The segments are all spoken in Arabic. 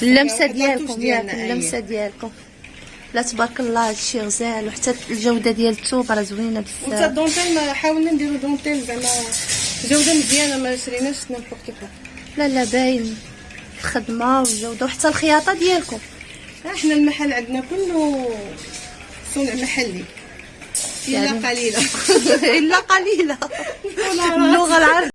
اللمسه ديالكم ياك، اللمسه ديالكم. لا تبارك الله، هادشي غزال، وحتى الجوده ديال الثوب راه زوينه بزاف. وتا الدونتيل ما حاولنا نديرو دونتيل زعما جوده مزيانه، ما شريناش نيمبورط كو. لا باين الخدمه والجوده وحتى الخياطه ديالكم. احنا المحل عندنا كله صنع محلي الا قليله. الا قليله اللغه العربيه.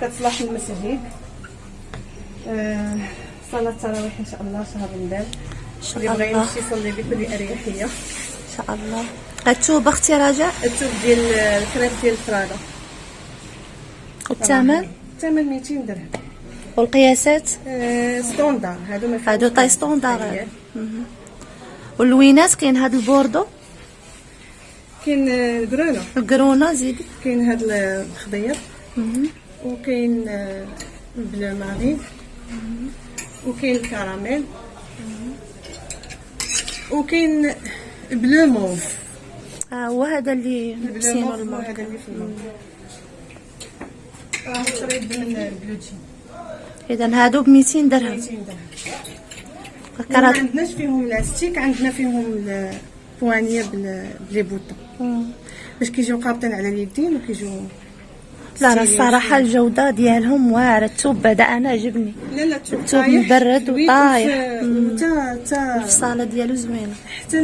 كتصلح المساجد. صلاة التراويح ان شاء الله شهر رمضان، اللي بغى يمشي يصلي بكل اريحيه ان شاء الله. الثوب اختي رجاء، الثوب ديال الكريب ديال الفراده. والثمن؟ الثمن 200 درهم. والقياسات؟ ستوندار، هادو طاي ستوندار. واللوينات كاين هاد البوردو، كاين الكرونا، الكرونا زيدي، كاين هاد الخضير، وكاين البلو ماري، وكاين الكراميل، وكاين بلو موف. هو هذا اللي لابسينو المارك. هذا اللي في المارك قريب من البلوتشي. اذا هادو ب 200 درهم. 200 درهم. ما عندناش فيهم لاستيك، عندنا فيهم البوانيه بلي بوطون باش كيجيو قابطين على اليدين وكيجيو. لا راه الصراحه الجوده ديالهم واعره. الثوب بعدا انا عجبني. لا الثوب مبرد وطايح، حتى الفصاله ديالو زوينه، حتى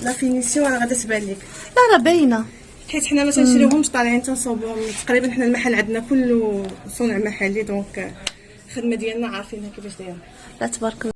لا فينيسيون راه غادا تبان لك. لا راه باينه، حيت حنا ما تنشريوهمش طالعين تنصوبوهم تقريبا. حنا المحل عندنا كله صنع محلي، دونك الخدمه ديالنا عارفينها كيفاش دايره. لا تبارك الله.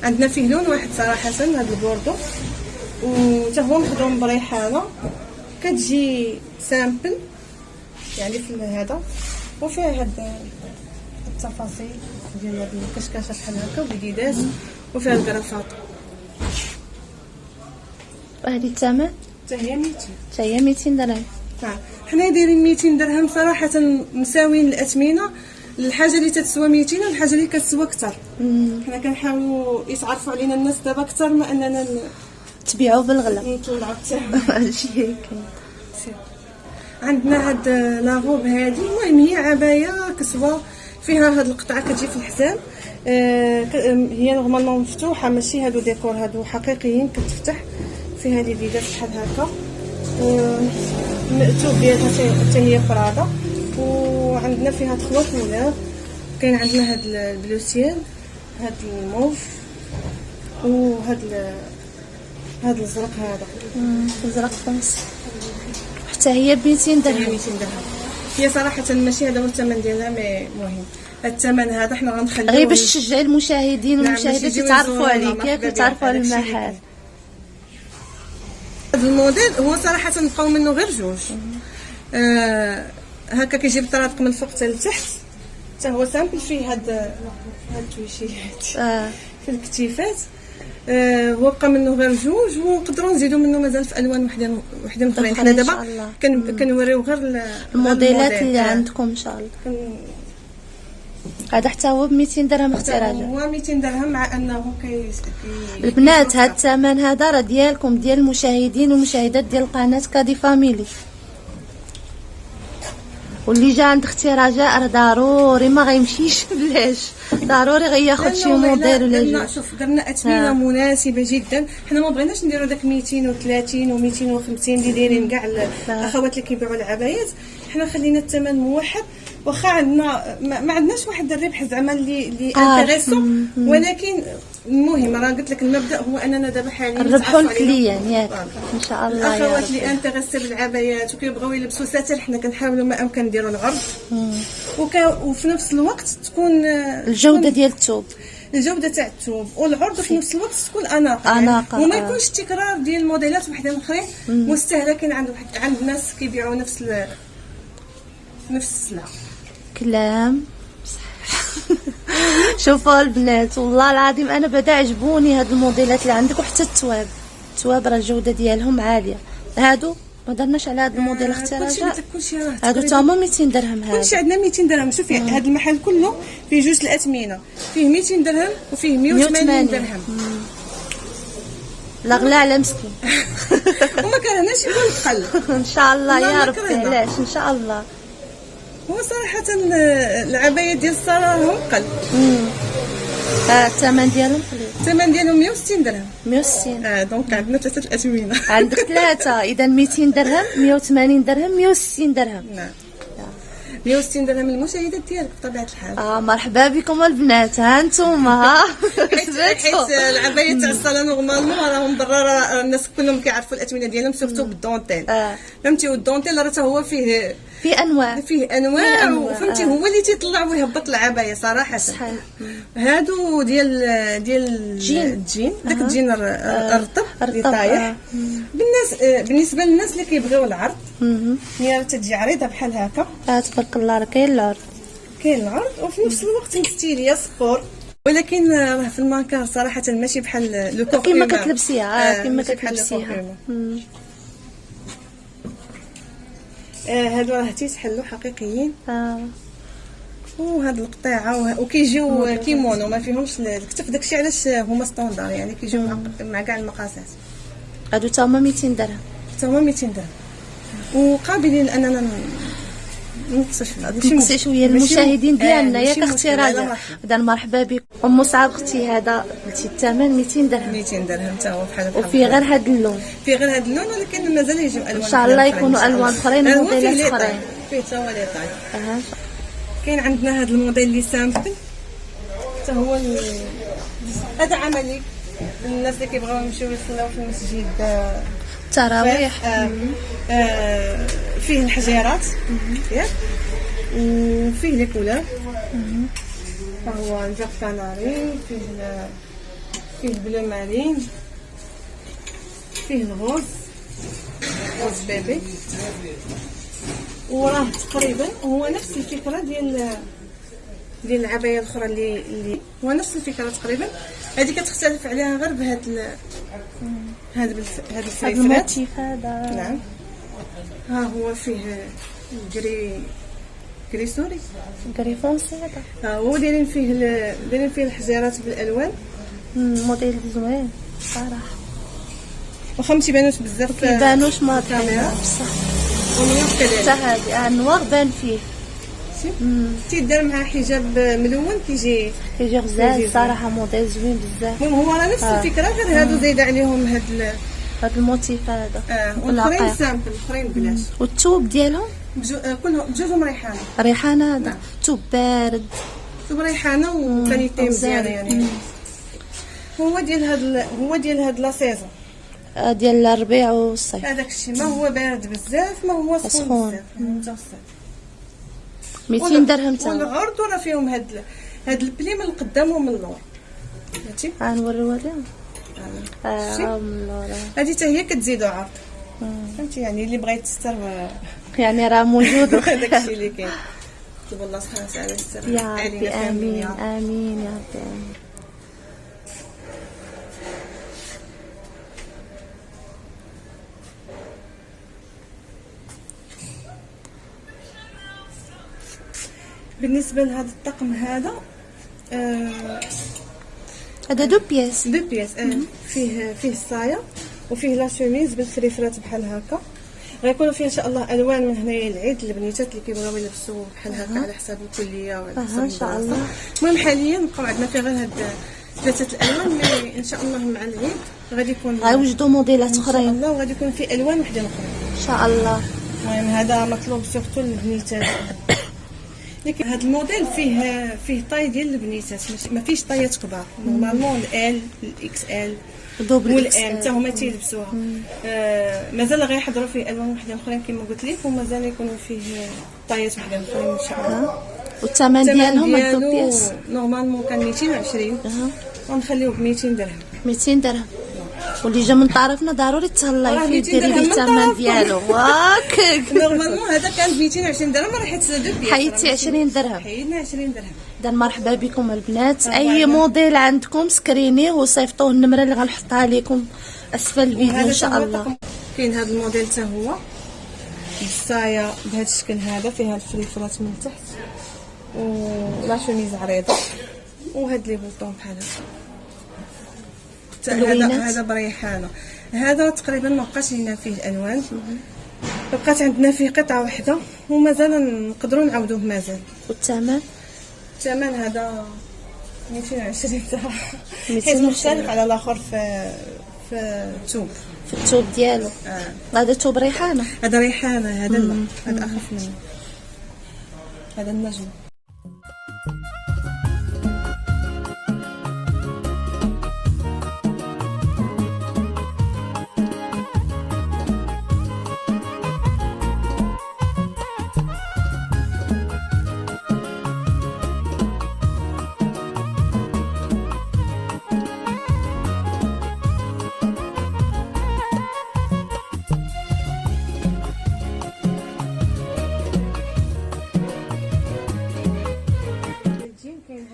عندنا فيه لون واحد صراحه، هذا البوردو، وتا هو مخدوم بريحانه، كتجي سامبل يعني في هذا، وفيه هاد التفاصيل ديال هاد الكشكاشه بحال هكا وبديدات، وفيها الكرافات. وهذه الثمن حتى هي 200. حتى هي 200 درهم. حنا دايرين 200 درهم صراحه، مساويين الاثمنه. الحاجه اللي تتسوى 200 والحاجه اللي كتسوى اكثر. حنا كنحاولوا يتعرفوا علينا الناس دابا اكثر ما اننا تبيعوا بالغلا. نطلعوا الثمن. هادشي كاين. عندنا هاد لاغوب هادي، المهم هي عبايه كسوه فيها هاد القطعه كتجي في الحزام. هي نورمالمون مفتوحه، ماشي هادو ديكور، هادو حقيقيين كتفتح. فيها لي فيدات بحال هكا، المكتوب ديالها حتى هي برادا. وعندنا فيها 3 كولور. كاين عندنا هاد البلو سيل، هاد الموف، وهاد الازرق هذا. ازرق فمس، حتى هي ب 200 درهم. 200 درهم. هي صراحه ماشي هذا هو الثمن ديالها، مي مهم الثمن هذا حنا غنخليوه غير باش تشجعي المشاهدين والمشاهدات يتعرفوا عليك، يتعرفوا على المحل. هذا الموديل هو صراحه نبقاو منه غير جوج. هكا كيجي بالطرادق من الفوق حتى لتحت، حتى هو سامبل فيه هاد التويشيات في الكتيفات. هو بقى منه غير جوج، ونقدروا نزيدوا منه مازال في الوان وحدين اخرين. حنا دابا كنوريو غير الموديلات اللي عندكم ان شاء الله. هذا حتى هو ب 200 درهم اختي راجل. هو 200 درهم، مع انه البنات هذا الثمن هذا راه ديالكم، ديال المشاهدين والمشاهدات ديال قناه كادي فاميلي. واللي جا عند اختي رجاء راه ضروري ما غيمشيش بلاش، ضروري غياخذ شي موديل ولا جوج. شوف درنا اثمنه مناسبه جدا. حنا ما بغيناش نديروا داك 230 و250 اللي دايرين كاع الاخوات اللي كيبيعوا العبايات. حنا خلينا الثمن موحد، واخا عندنا ما عندناش واحد الربح زعما اللي انتريسو، ولكن المهم راه قلت لك المبدا هو اننا دابا حاليا نربحوا الكليان ياك ان شاء الله. الاخوات اللي انتريسي بالعبايات وكيبغيو يلبسوا ساتر، حنا كنحاولوا ما امكن نديروا العرض، وفي نفس الوقت تكون الجوده ديال الثوب، الجوده تاع الثوب والعرض في نفس الوقت تكون اناقه وما يكونش تكرار ديال الموديلات وحدين اخرين مستهلكين عند ناس كيبيعوا نفس السلعه. كلام شوفوا البنات والله العظيم انا بدا عجبوني هاد الموديلات اللي عندك، وحتى الثواب راه الجوده ديالهم عاليه. هادو ما درناش على هاد الموديل اختي رجاء، هادو تما 200 درهم. هذا كلشي عندنا 200 درهم. شوفي هاد المحل كله فيه جوج الاثمنه، فيه 200 درهم وفيه 180 درهم. لا غلا على مسكين. وما كرهناش يكون القل ان شاء الله يا ربي، علاش ان شاء الله. هو صراحه العبايه ديال الصالون هم قل. الثمن ديالهم قليل، الثمن ديالهم 160 درهم. 160. دونك عندنا 3 الاثمنه. عندك 3 اذا 200 درهم، 180 درهم، 160 درهم. نعم 160 درهم المشاهدات ديالك بطبيعه الحال. مرحبا بكم البنات، ها انتم حيت العبايات تاع الصالون نورمالمون راهم برا، الناس كلهم كيعرفوا الاثمنه ديالهم سورتو بالدونتيل. فهمتي، والدونتيل راه هو فيه انواع، فهمتي، هو اللي تيطلع ويهبط العبايه صراحه. صحيح. هادو ديال الجين، داك الجين الرطب اللي طايح. بالنسبه للناس اللي كيبغيو العرض، هي تجي عريضه بحال هكا. تبارك الله راه كاين العرض، وفي نفس الوقت مستيليه سبور، ولكن راه في المانكار صراحه ماشي بحال لو كور كيما كتلبسيها. كيما كتلبسيها. هادو راه تيتحلوا حقيقيين. وهاد القطيعه وكيجيو كيمونو، ما فيهمش الكتف، داكشي علاش هما ستاندار، يعني كيجيو مع كاع المقاسات. هادو تا هما 200 درهم. تا هما 200 درهم، وقابلين اننا نقصي شويه المشاهدين ديالنا ياك اختي راجع. اذا مرحبا بك ام مصعب اختي. هذا قلتي الثمن 200 درهم. 200 درهم تا هو بحال وفيه غير هذا اللون، ولكن مازال يجيو الوان ان شاء الله يكونوا الوان اخرين وموديلات اخرين. فيه تا هو لي طاي. كاين عندنا هذا الموديل اللي سامبل، حتى هو هذا عملي الناس اللي كيبغيو يمشيو يصليو في المسجد التراويح. فيه الحجيرات ياك، وفيه لي كولور. هو الجاك كناري، فيه البلو مارين، فيه الغوز بيبي. وراه تقريبا هو نفس الفكره ديال العبايه الاخرى اللي هو نفس الفكره تقريبا. هذه كتختلف عليها غير بهاد هذا الموتيف هذا. نعم. ها هو فيه كري سوري، كري فونسي. هذا هو دايرين فيه الحجيرات بالالوان. موديل زوين صراحه، واخا ما تيبانوش بزاف، كيبانوش ما الكاميرا بصح. والنوار كذلك، حتى هذه النوار بان فيه تيدار مع حجاب ملون كيجي غزال صراحه، موديل زوين بزاف. المهم هو راه نفس الفكره، غير هادو زايد عليهم هاد الموتيف هذا. والاخرين سامبل، الاخرين بلاش. والثوب ديالهم كلهم بجوجهم ريحانه. ريحانه هذا ثوب بارد، ثوب ريحانه وكاليتي مزيانه يعني. هو ديال هاد لا سيزون ديال الربيع والصيف. هذاك الشيء ما هو بارد بزاف ما هو سخون بزاف، متوسط. 200 درهم تا. والعرض راه فيهم هاد البلي من القدام ومن اللور. فهمتي؟ غنوريوها لهم. من اللور. هذه حتى هي كتزيدو عرض. فهمتي يعني اللي بغا يتستر يعني راه موجود. هذاك الشيء اللي كاين. طلب الله سبحانه وتعالى يستر يا ربي امين امين يا ربي امين. بالنسبه لهذا الطقم هذا هذا دو بياس. فيه الصايه وفيه لا شوميز بالفريفرات بحال هكا. غيكونوا فيه ان شاء الله الوان من هنايا العيد البنيتات اللي كيبغيو يلبسوا بحال هكا على حساب الكليه وعلى حساب ان شاء الله. المهم حاليا بقاو عندنا فيه غير هاد 3 الالوان اللي ان شاء الله مع العيد غادي يكون غيوجدوا موديلات ان شاء اخرين الله، وغادي يكون فيه الوان وحدين اخرين ان شاء الله. المهم هذا مطلوب سورتو للبنيتات. لكن هذا الموديل فيه طاي ديال البنيتات، ما فيش طايات كبار. نورمالمون ال الاكس ال والام حتى هما تيلبسوها. مازال غيحضروا فيه الوان وحدين اخرين كما قلت لك، ومازال يكونوا فيه طايات وحدين اخرين ان شاء الله. والثمن ديالهم الدو بياس نورمالمون كان 220 ونخليوه ب 200 درهم. 200 درهم. واللي جا من طرفنا ضروري تهلاي فيه ديري ليه الثمن ديالو. هاكاك نورمالمون هذا كان ب 220 درهم، راه حيت دو بياس حيدتي 20 درهم. حيدنا 20 درهم. اذا مرحبا بكم البنات، اي موديل عندكم سكرينيه وصيفطوه النمره اللي غنحطها لكم اسفل الفيديو ان شاء الله. كاين هذا الموديل حتى هو بالصايه بهذا الشكل هذا، فيها الفريفرات من تحت ولا شوميز عريضه وهاد لي بوطون بحال هكا. هذا بريحانه. هذا تقريبا ما بقاش لينا فيه الالوان، بقات عندنا فيه قطعه واحده ومازال نقدروا نعاودوه مازال. والثمن هذا 220 درهم، حيت مختلف على الاخر في الثوب. في الثوب ديالو. هذا ثوب ريحانه. هذا ريحانه. هذا لا، هذا اخف منه. هذا النجم.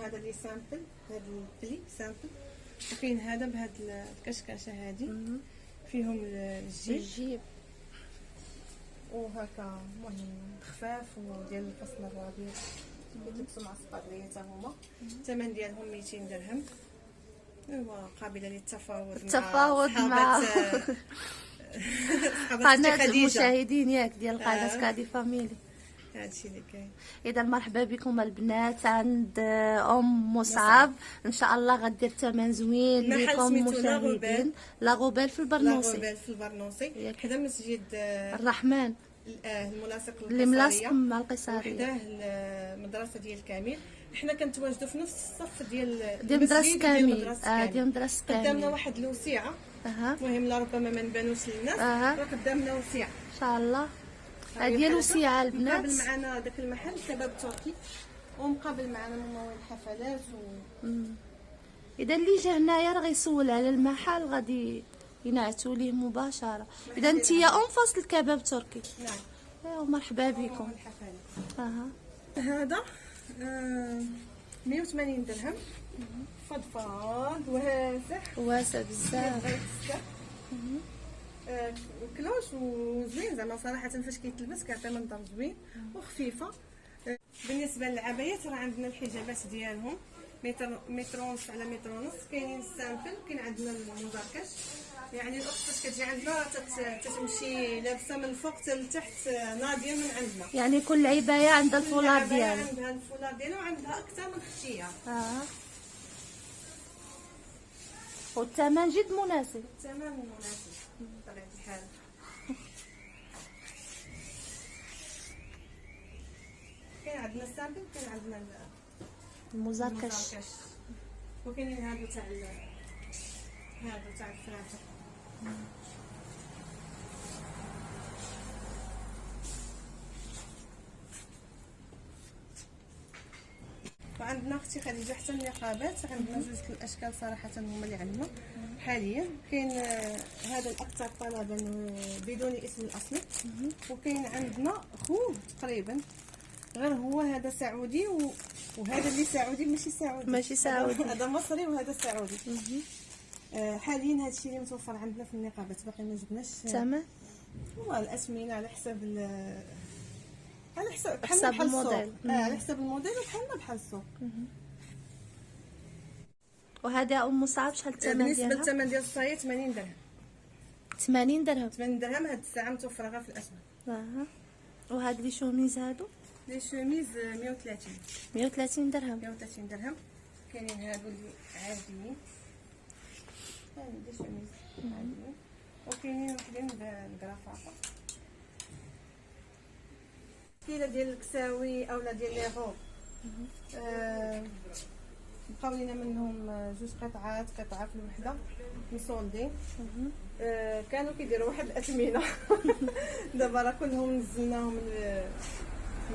هذا اللي سامبل، هذا البلي سامبل، وكاين هذا بهاد الكشكاشه هذه فيهم الجيب وهكا. المهم خفاف وديال الفصل الربيع كيلبسوا مع الصقريه حتى هما. الثمن ديالهم 200 درهم. ايوا قابله للتفاوض مع قناه خديجه المشاهدين ياك ديال قناه كادي فاميلي. هادشي اللي كاين. اذا مرحبا بكم البنات عند ام مصعب، ان شاء الله غدير ثمن زوين لكم مشاهدين. لاغوبيل في البرنوسي حدا مسجد الرحمن الملاصق اللي ملاصق مع القصاريه، حداه المدرسه ديال كامل. حنا كنتواجدوا في نفس الصف ديال مدرسه كامل. ديال مدرسه كامل. قدامنا واحد الوسيعه. المهم لا ربما ما نبانوش للناس. راه قدامنا وسيعه ان شاء الله. هذه الوسيعه البنات. مقابل معنا داك المحل كباب تركي، ومقابل معنا ممول الحفلات اذا اللي جا هنايا راه غيسول على المحل غادي ينعتوا ليه مباشره. اذا انت يا ام فصل الكباب تركي. نعم. مرحبا بكم. هذا 180 درهم. فضفاض واسع بزاف. كلوش وزوين زعما صراحه فاش كيتلبس كيعطي منظر زوين وخفيفه. بالنسبه للعبايات راه عندنا الحجابات ديالهم متر ونص على متر ونص. كاينين السامبل، كاين عندنا المزركش يعني الاخت فاش كتجي عندنا تتمشي لابسه من فوق حتى لتحت ناضيه من عندنا. يعني كل عبايه عندها الفولار ديالها. عندها الفولار ديالها وعندها اكثر من اختيار. والثمن جد مناسب. الثمن مناسب بطبيعه الحال. كاين عندنا السامبل، كاين عندنا المزركش، وكاينين هادو تاع الفراتك. وعندنا اختي خديجه حتى النقابات، عندنا جوج الاشكال صراحه هما اللي عندنا حاليا. كاين هذا الاكثر طلبا بدون اسم الاصلي، وكاين عندنا خوه تقريبا غير هو هذا سعودي وهذا اللي سعودي ماشي سعودي هذا مصري وهذا سعودي. حاليا هذا الشيء اللي متوفر عندنا في النقابات، باقي ما جبناش الثمن. هو الاسمنه على حسب بحال الموديل، على حسب الموديل بحال السوق. وهذا ام مصعب شحال الثمن ديالها؟ بالنسبه للثمن ديال الصايه 80 درهم. 80 درهم. 80 درهم. هاد الساعه متوفره غير في الاسواق. وهاد لي شوميز هادو؟ لي شوميز 130. 130 درهم. 130 درهم. كاينين هادو اللي عاديين، هادو لي شوميز عاديين، وكاينين وحدين بالكرافاطه. كاينه ديال الكساوي اولا ديال لي غوب، بقاو لينا منهم جوج قطعه في الوحده مصولدين. كانوا كيديروا واحد الاثمنه دابا راه كلهم نزلناهم ل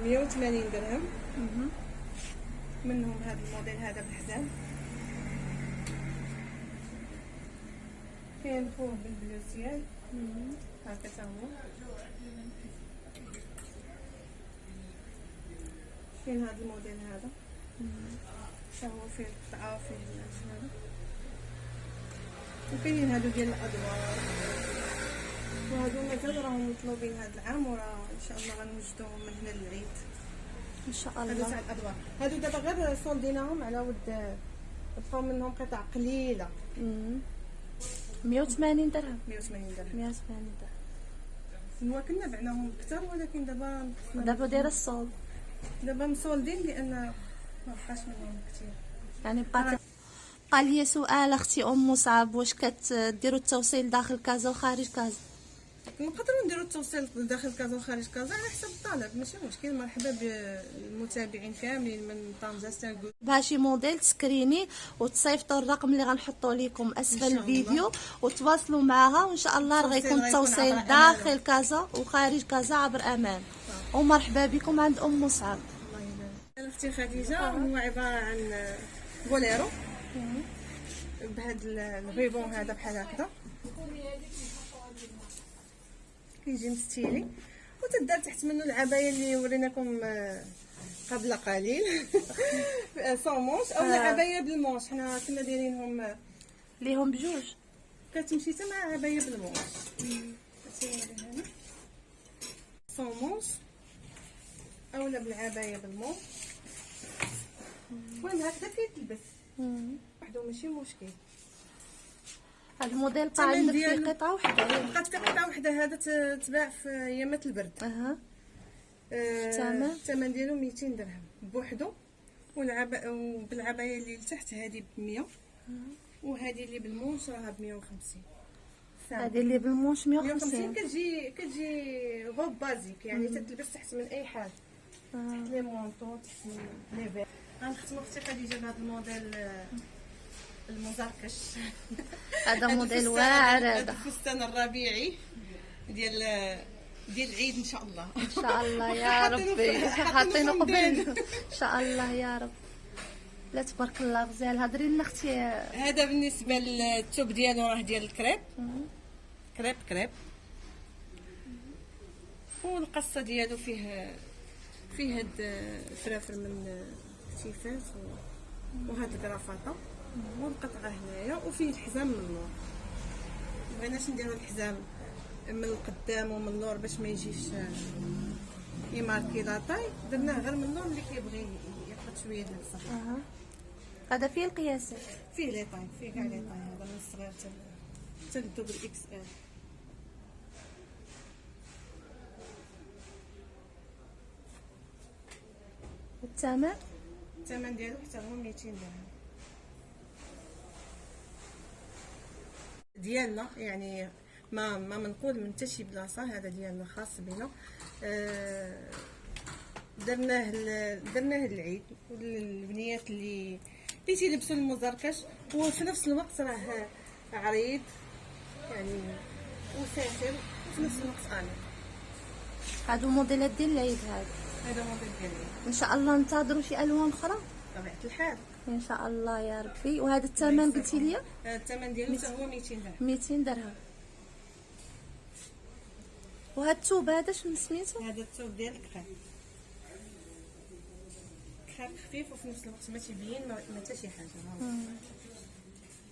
180 درهم. منهم هذا الموديل هذا بالحزام، كاين فوق بالبلوسيال هكا تا هو. كاين هذا الموديل هذا تا هو فيه القطعه وفيه هذا. وكاينين هادو ديال الادوار، وهادو مازال راهم مطلوبين هاد العام، وراه ان شاء الله غنوجدوهم من هنا للعيد ان شاء الله. هادو تاع الادوار، هادو دابا غير صولديناهم على ود بقاو منهم قطع قليله. 180 درهم. 180 درهم. 180 درهم. هو كنا بعناهم اكثر، ولكن دابا دايره الصول، دابا مصولدين لان ما بقاش منهم كثير. يعني بقى لي سؤال اختي ام مصعب، واش كديروا التوصيل داخل كازا وخارج كازا؟ نقدروا نديروا التوصيل داخل كازا وخارج كازا على حسب الطلب، ماشي مشكل. مرحبا بالمتابعين كاملين من طنجة سانكو. بها شي موديل تسكريني وتصيفطوا الرقم اللي غنحطوا لكم اسفل الفيديو وتواصلوا معها، وان شاء الله غيكون التوصيل داخل كازا وخارج كازا عبر امان. ومرحبا بكم عند ام مصعب. الله يبارك. اختي خديجه هو عباره عن بوليرو بهذا الريبون هذا بحال هكذا، كيجي مستيلي وتدار تحت منه العبايه اللي وريناكم قبل قليل صومونش او العبايه بالمونش. حنا كنا دايرينهم ليهم بجوج، كتمشي حتى مع عبايه بالمونش. هنا صومونش اولا بالعبايه بالمونش، المهم هكذا كيتلبس وحده ماشي مشكل. هاد الموديل بقى عندك فيه قطعه وحده؟ بقات فيه قطعه وحده، هذا تباع في ايامات البرد. الثمن ديالو 200 درهم بوحدو، وبالعبايه اللي لتحت هذه ب 100، وهذه اللي بالمونش راها ب 150. هذه اللي بالمونش 150 كتجي غوب بازيك، يعني تتلبس تحت من اي حاجه، تحت لي مونطو، تحت لي فير. غنختم اختي خديجه بهذا الموديل المزركش. هذا موديل واعر، هذا الفستان الربيعي ديال العيد ان شاء الله. ان شاء الله يا ربي، حاطينه قبل ان شاء الله يا رب. لا تبارك الله غزال. هضري لنا اختي. هذا بالنسبه للثوب ديالو راه ديال الكريب، كريب والقصه ديالو فيه هاد الفرافر من التيفاز وهاد الكرافطه والقطعه هنايا، وفيه الحزام من اللور. مبغيناش نديرو الحزام من القدام ومن اللور باش ما يجيش يماركي لاطاي، درناه غير من اللور اللي كيبغي ياخد شويه ديال الصح. هذا فيه القياسات، فيه لي طاي، فيه كاع لي طاي، هذا من الصغير حتى حتى الدوبل اكس ال. والثمن الثمن ديالو حتى هو 200 درهم ديالنا، يعني ما منقول من حتى شي بلاصه، هذا ديالنا خاص بنا. درناه للعيد والبنيات اللي تيلبسوا المزركش، وفي نفس الوقت راه عريض يعني وساتر، وفي نفس الوقت امن. هادو موديلات ديال العيد. هذا موديل ديالي ان شاء الله ننتظروا شي الوان اخرى بطبيعه الحال ان شاء الله يا ربي. وهذا الثمن قلتي لي الثمن ديالو حتى هو 200 درهم. 200 درهم. وهذا الثوب هذا شنو سميتو؟ هذا الثوب ديال الكريب، كريب خفيف وفي نفس الوقت ما تيبين ما حتى شي حاجه،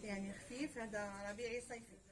يعني خفيف. هذا ربيعي صيفي.